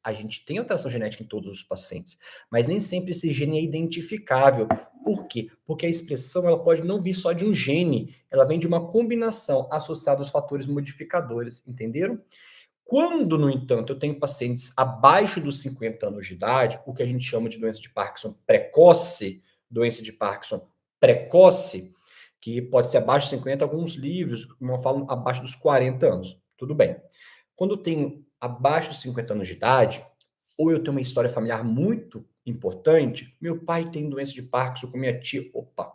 A gente tem alteração genética em todos os pacientes, mas nem sempre esse gene é identificável. Por quê? Porque a expressão ela pode não vir só de um gene, ela vem de uma combinação associada aos fatores modificadores, entenderam? Quando, no entanto, eu tenho pacientes abaixo dos 50 anos de idade, o que a gente chama de doença de Parkinson precoce, que pode ser abaixo de 50, alguns livros falam abaixo dos 40 anos. Tudo bem. Quando eu tenho abaixo dos 50 anos de idade, ou eu tenho uma história familiar muito importante, meu pai tem doença de Parkinson com minha tia, opa,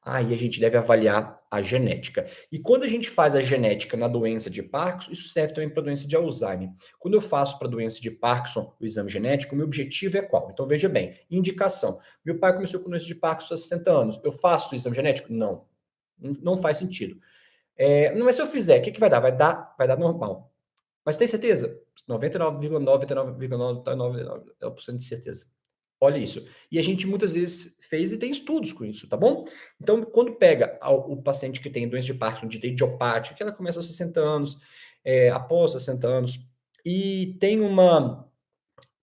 aí a gente deve avaliar a genética. E quando a gente faz a genética na doença de Parkinson, isso serve também para a doença de Alzheimer. Quando eu faço para a doença de Parkinson o exame genético, o meu objetivo é qual? Então veja bem, indicação. Meu pai começou com doença de Parkinson há 60 anos. Eu faço o exame genético? Não. Não faz sentido. Mas se eu fizer, o que vai dar? Vai dar normal. Mas tem certeza? 99,99% de certeza. Olha isso. E a gente muitas vezes fez e tem estudos com isso, tá bom? Então, quando pega o paciente que tem doença de Parkinson, de idiopática, que ela começa aos 60 anos, após 60 anos, e tem uma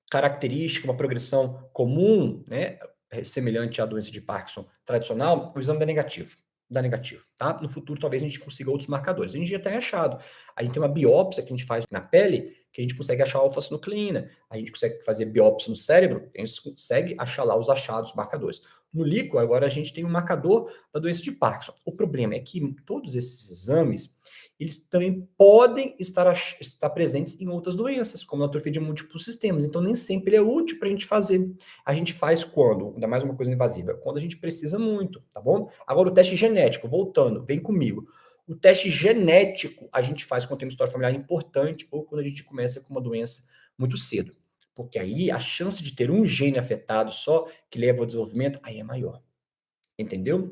característica, uma progressão comum, né, semelhante à doença de Parkinson tradicional, o exame dá negativo. Dá negativo, tá? No futuro, talvez a gente consiga outros marcadores. A gente já tem achado. A gente tem uma biópsia que a gente faz na pele, que a gente consegue achar alfa-sinucleína. A gente consegue fazer biópsia no cérebro, a gente consegue achar lá os achados, os marcadores. No líquido, agora a gente tem um marcador da doença de Parkinson. O problema é que todos esses exames, eles também podem estar presentes em outras doenças, como a atrofia de múltiplos sistemas. Então, nem sempre ele é útil para a gente fazer. A gente faz quando? Ainda mais uma coisa invasiva. Quando a gente precisa muito, tá bom? Agora, o teste genético, voltando, vem comigo. O teste genético a gente faz quando tem uma história familiar importante ou quando a gente começa com uma doença muito cedo. Porque aí a chance de ter um gene afetado só, que leva ao desenvolvimento, aí é maior. Entendeu?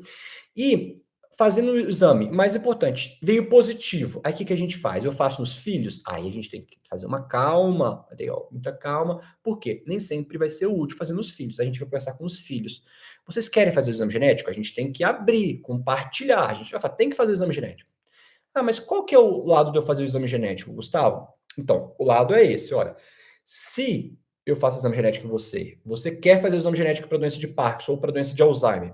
E fazendo o exame, mais importante, veio positivo. Aí o que a gente faz? Eu faço nos filhos? Aí a gente tem que fazer uma calma, muita calma, porque nem sempre vai ser útil fazer nos filhos. A gente vai conversar com os filhos. Vocês querem fazer o exame genético? A gente tem que abrir, compartilhar. A gente vai falar, tem que fazer o exame genético. Ah, mas qual que é o lado de eu fazer o exame genético, Gustavo? Então, o lado é esse, olha. Se eu faço o exame genético em você quer fazer o exame genético para doença de Parkinson ou para doença de Alzheimer,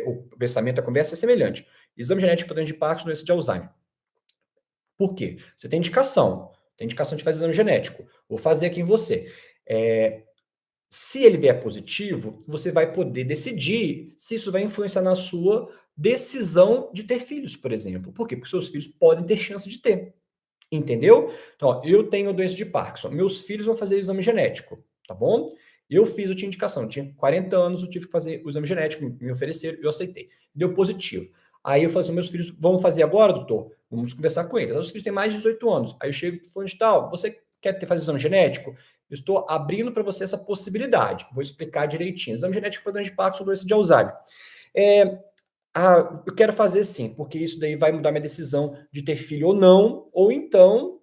o pensamento, a conversa é semelhante. Exame genético para doença de Parkinson, doença de Alzheimer. Por quê? Você tem indicação de fazer exame genético. Vou fazer aqui em você. Se ele vier positivo, você vai poder decidir se isso vai influenciar na sua decisão de ter filhos, por exemplo. Por quê? Porque seus filhos podem ter chance de ter. Entendeu? Então, ó, eu tenho doença de Parkinson. Meus filhos vão fazer o exame genético, tá bom? Eu tinha indicação, eu tinha 40 anos, eu tive que fazer o exame genético, me ofereceram, eu aceitei. Deu positivo. Aí eu falei assim, meus filhos vão fazer agora, doutor? Vamos conversar com eles. Os filhos têm mais de 18 anos. Aí eu chego e falo, tal, você quer fazer exame genético? Eu estou abrindo para você essa possibilidade. Vou explicar direitinho. Exame genético para doença de Parkinson, doença de Alzheimer. Eu quero fazer sim, porque isso daí vai mudar minha decisão de ter filho ou não, ou então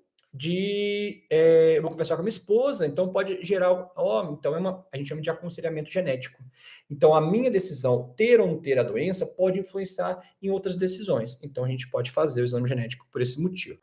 eu vou conversar com a minha esposa, então pode gerar, então a gente chama de aconselhamento genético. Então a minha decisão, ter ou não ter a doença, pode influenciar em outras decisões. Então a gente pode fazer o exame genético por esse motivo.